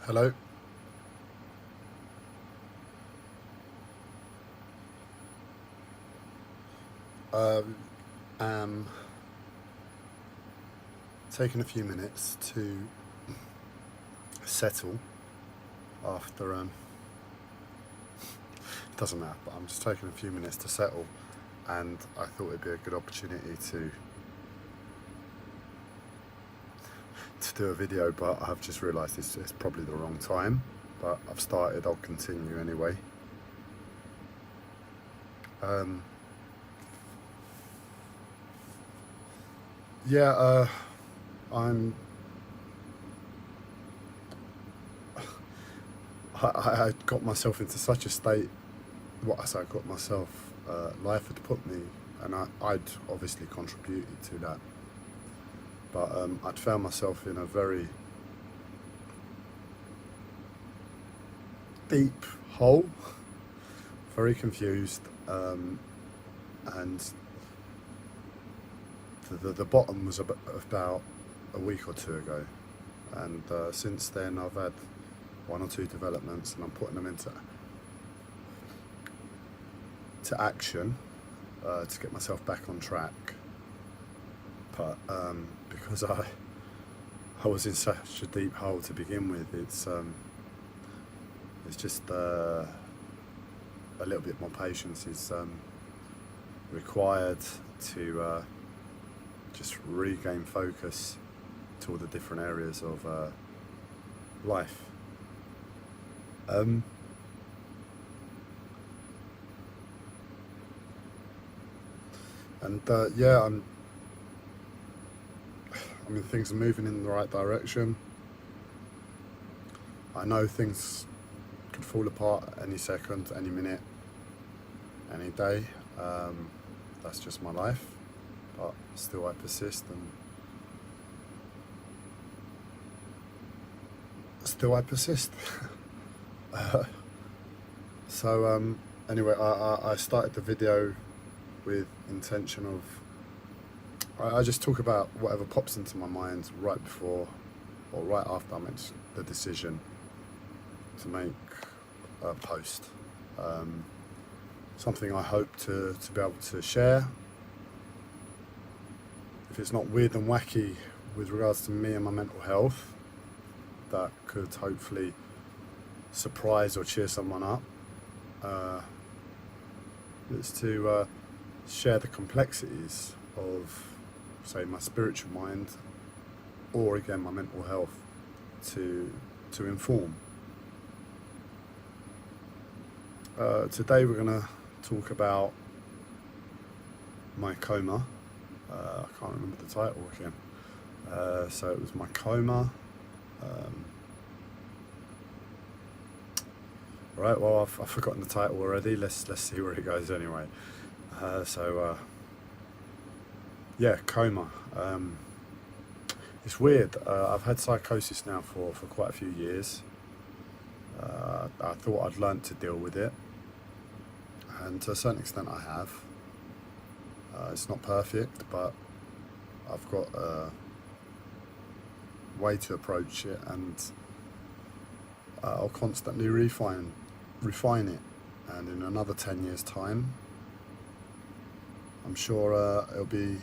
Hello. Am taking a few minutes to settle after it doesn't matter, but I'm just taking a few minutes to settle, and I thought it'd be a good opportunity to do a video, but I've just realised it's probably the wrong time. But I've started. I'll continue anyway. Um, yeah, I'm. I got myself into such a state. What I say, I got myself. Life had put me, and I'd obviously contributed to that. But I'd found myself in a very deep hole, very confused, and the bottom was about a week or two ago, and since then I've had one or two developments, and I'm putting them into action to get myself back on track. But because I was in such a deep hole to begin with, it's just a little bit more patience is required to just regain focus to all the different areas of life. Um, and yeah, I mean, things are moving in the right direction. I know things could fall apart any second, any minute, any day. That's just my life, but still I persist, and still I persist. uh, so anyway, I started the video with intention of I just talk about whatever pops into my mind right before or right after I make the decision to make a post. Something I hope to be able to share. If it's not weird and wacky with regards to me and my mental health, that could hopefully surprise or cheer someone up. It's to share the complexities of, say, my spiritual mind, or again my mental health, to inform. Today we're going to talk about my coma. I can't remember the title again. So it was my coma. Right. Well, I've forgotten the title already. Let's see where it goes anyway. Yeah, coma. It's weird. I've had psychosis now for quite a few years. I thought I'd learnt to deal with it, and to a certain extent I have. It's not perfect, but I've got a way to approach it, and I'll constantly refine it. And in another 10 years' time, I'm sure I'll be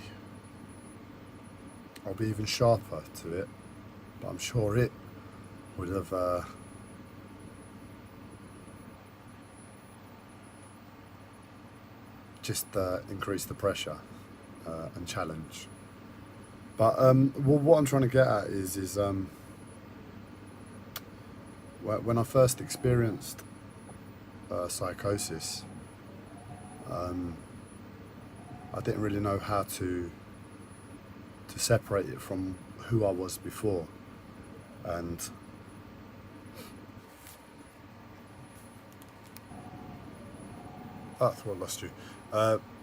even sharper to it. But I'm sure it would have just increased the pressure and challenge. But well, what I'm trying to get at is when I first experienced psychosis, I didn't really know how to separate it from who I was before, and I thought I lost you.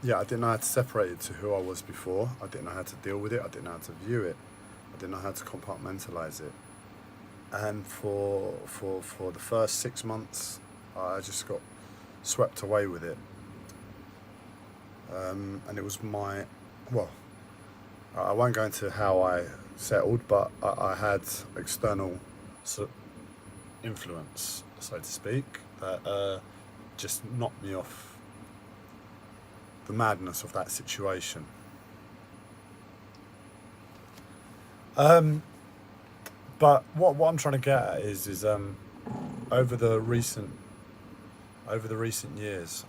Yeah, I didn't know how to separate it to who I was before. I didn't know how to deal with it. I didn't know how to view it. I didn't know how to compartmentalize it. And for the first 6 months, I just got swept away with it. And it was well, I won't go into how I settled, but I had external influence, so to speak, that just knocked me off the madness of that situation. But what I'm trying to get at is over the recent years,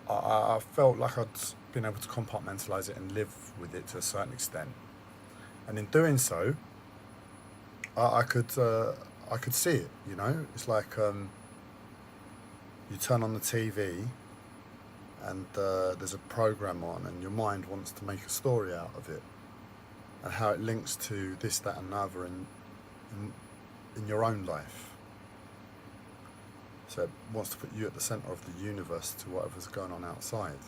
I felt like I'd been able to compartmentalize it and live with it to a certain extent, and in doing so, I could see it. You know, it's like you turn on the TV and there's a program on, and your mind wants to make a story out of it, and how it links to this, that, and another in your own life. So it wants to put you at the centre of the universe to whatever's going on outside.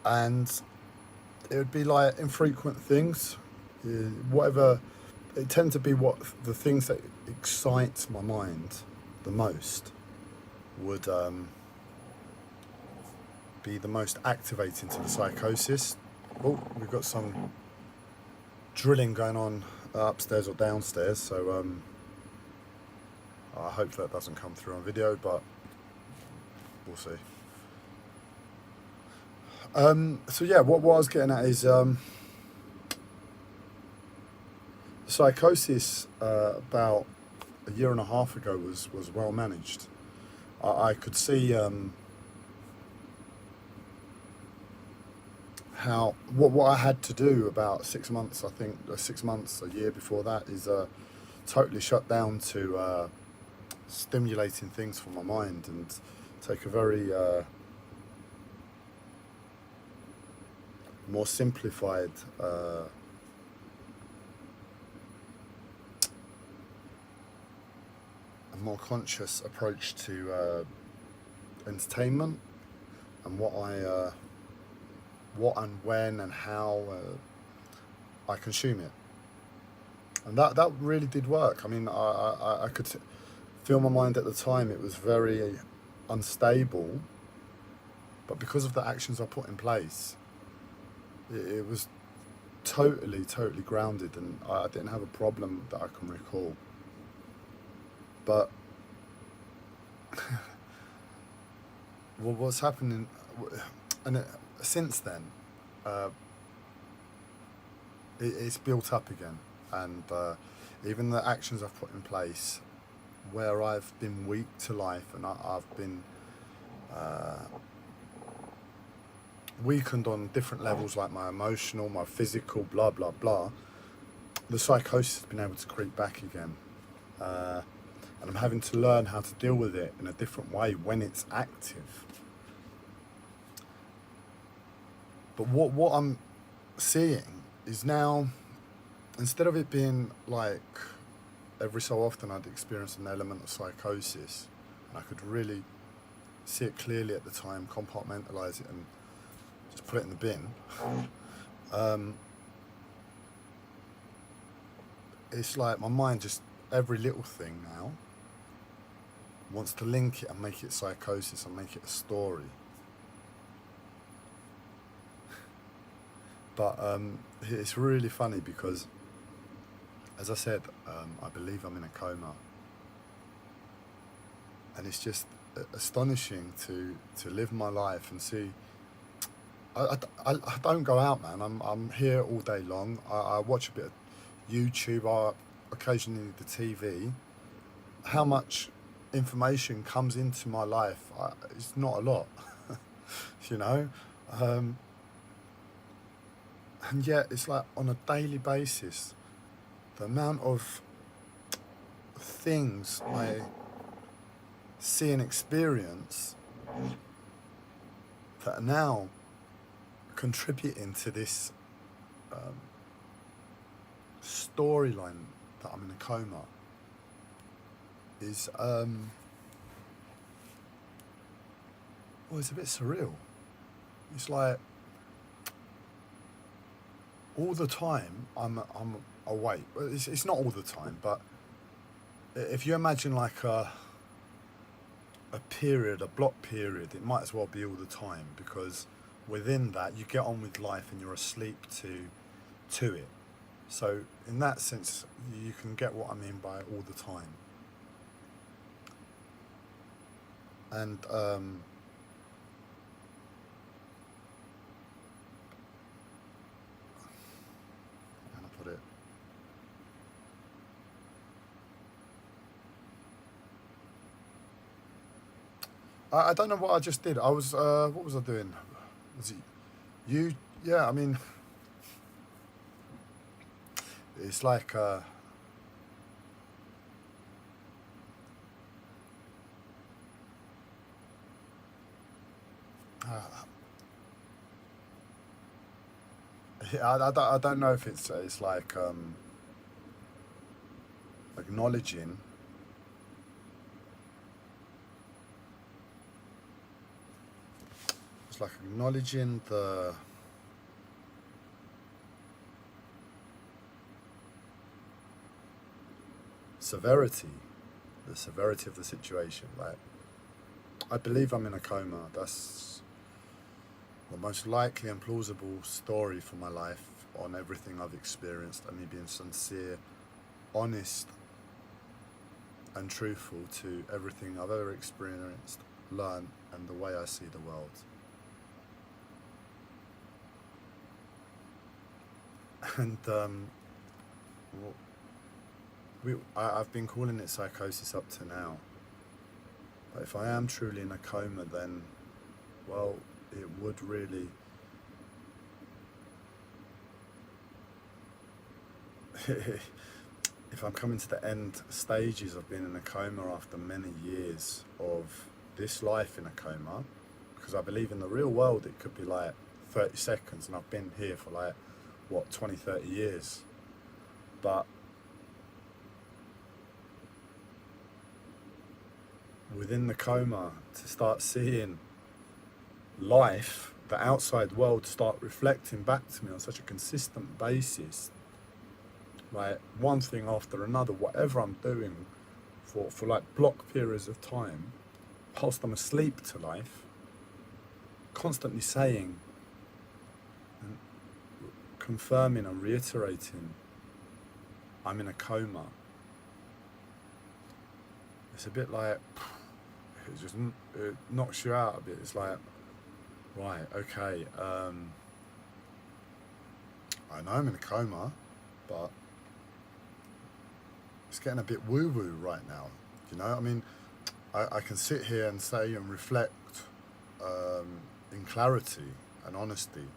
And it would be like infrequent things, whatever. It tends to be what the things that excite my mind the most would be the most activating to the psychosis. Oh, we've got some drilling going on upstairs or downstairs, so I hope that doesn't come through on video, but we'll see. So yeah, what I was getting at is psychosis about a year and a half ago was well managed. I could see how what I had to do about 6 months, I think 6 months, a year before that, is totally shut down to stimulating things for my mind and take a very more simplified a more conscious approach to entertainment and what and when and how I consume it, and that really did work. I mean, I could feel my mind at the time. It was very unstable, but because of the actions I put in place, it was totally grounded, and I didn't have a problem that I can recall. But well, what's happening, and since then, it's built up again, and even the actions I've put in place, where I've been weak to life and I've been weakened on different levels, like my emotional, my physical, blah blah blah, the psychosis has been able to creep back again, and I'm having to learn how to deal with it in a different way when it's active. But what I'm seeing is now, instead of it being like every so often I'd experience an element of psychosis, and I could really see it clearly at the time, compartmentalise it and just put it in the bin. It's like my mind, just every little thing now wants to link it and make it psychosis and make it a story. But it's really funny because, as I said, I believe I'm in a coma, and it's just astonishing to live my life and see. I don't go out, man. I'm here all day long. I watch a bit of YouTube. I occasionally the TV. How much information comes into my life? It's not a lot, you know. And yet, it's like on a daily basis, the amount of things I see and experience that are now contributing to this storyline that I'm in a coma is, well, it's a bit surreal. It's like, all the time I'm awake. It's not all the time, but if you imagine like a period, a block period, it might as well be all the time, because within that you get on with life and you're asleep to it. So in that sense, you can get what I mean by all the time. And how to put it? I don't know what I just did. I was what was I doing? Was it you? Yeah, I mean, it's like uh, I don't know if it's like acknowledging. It's like acknowledging severity, the severity of the situation. Like, I believe I'm in a coma. That's the most likely and plausible story for my life on everything I've experienced, and me being sincere, honest, and truthful to everything I've ever experienced, learned, and the way I see the world. And I've been calling it psychosis up to now. But if I am truly in a coma, then, well, it would really. If I'm coming to the end stages of being in a coma after many years of this life in a coma, because I believe in the real world it could be like 30 seconds, and I've been here for like, what, 20, 30 years. But within the coma, to start seeing life, the outside world, start reflecting back to me on such a consistent basis, like one thing after another, whatever I'm doing for like block periods of time, whilst I'm asleep to life, constantly saying and confirming and reiterating, I'm in a coma. It's a bit like, it knocks you out a bit. It's like, right, okay, I know I'm in a coma, but it's getting a bit woo-woo right now. You know, I mean, I can sit here and say and reflect in clarity and honesty,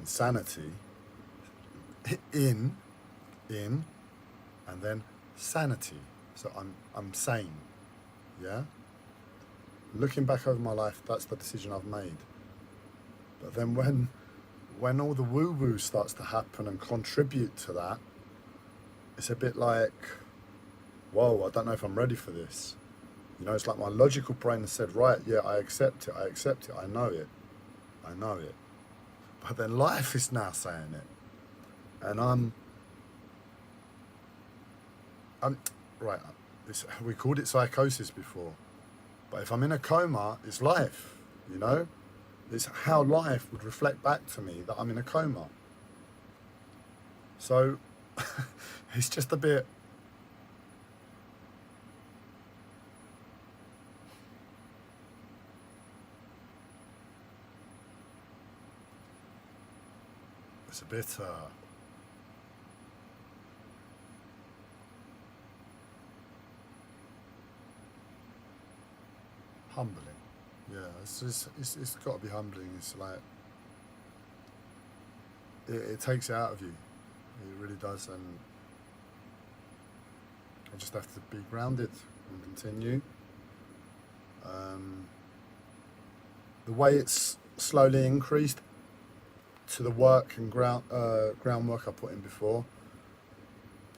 in sanity, in, and then sanity. So I'm sane, yeah? Looking back over my life, that's the decision I've made. But then when all the woo-woo starts to happen and contribute to that, it's a bit like, whoa, I don't know if I'm ready for this. You know, it's like my logical brain has said, right, yeah, I accept it, I know it, I know it. But then life is now saying it. And I'm right, we called it psychosis before. But if I'm in a coma, it's life, you know? It's how life would reflect back to me that I'm in a coma. So it's just a bit. It's a bit humbling. Yeah, it's got to be humbling. It's like it takes it out of you. It really does, and I just have to be grounded and continue. Um, the way it's slowly increased to the work and groundwork I put in before,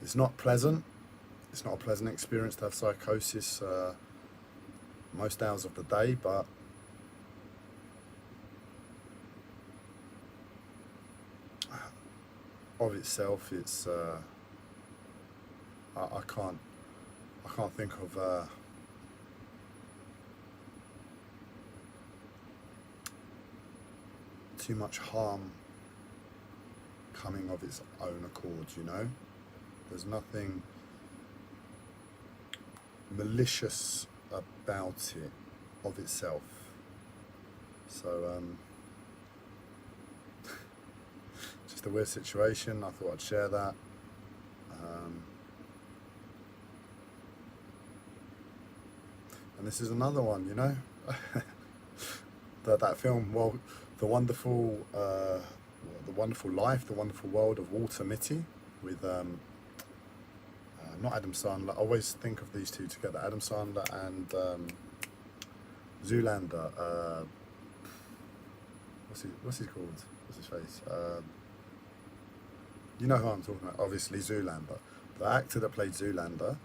it's not pleasant. It's not a pleasant experience to have psychosis most hours of the day, but of itself, it's I can't think of too much harm coming of its own accord, you know? There's nothing malicious about it of itself. So, just a weird situation. I thought I'd share that. And this is another one, you know? that film, well, the wonderful life, the wonderful world of Walter Mitty with not Adam Sandler. I always think of these two together, Adam Sandler and Zoolander. What's he called? What's his face? You know who I'm talking about, obviously Zoolander. The actor that played Zoolander,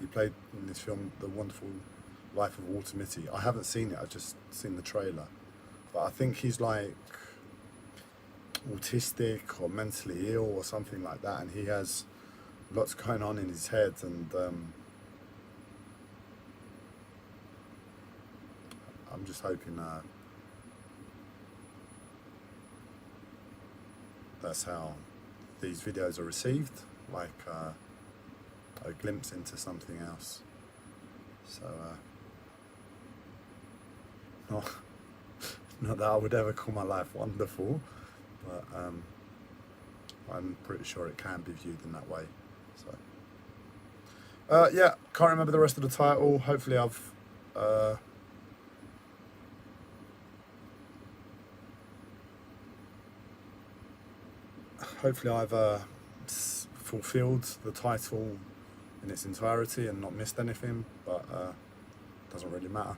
he played in this film The Wonderful Life of Walter Mitty. I haven't seen it, I've just seen the trailer. But I think he's like autistic or mentally ill or something like that, and he has lots going on in his head, and I'm just hoping that's how these videos are received, like a glimpse into something else. So not that I would ever call my life wonderful, but I'm pretty sure it can be viewed in that way. So yeah, can't remember the rest of the title. Hopefully I've fulfilled the title in its entirety and not missed anything, but doesn't really matter.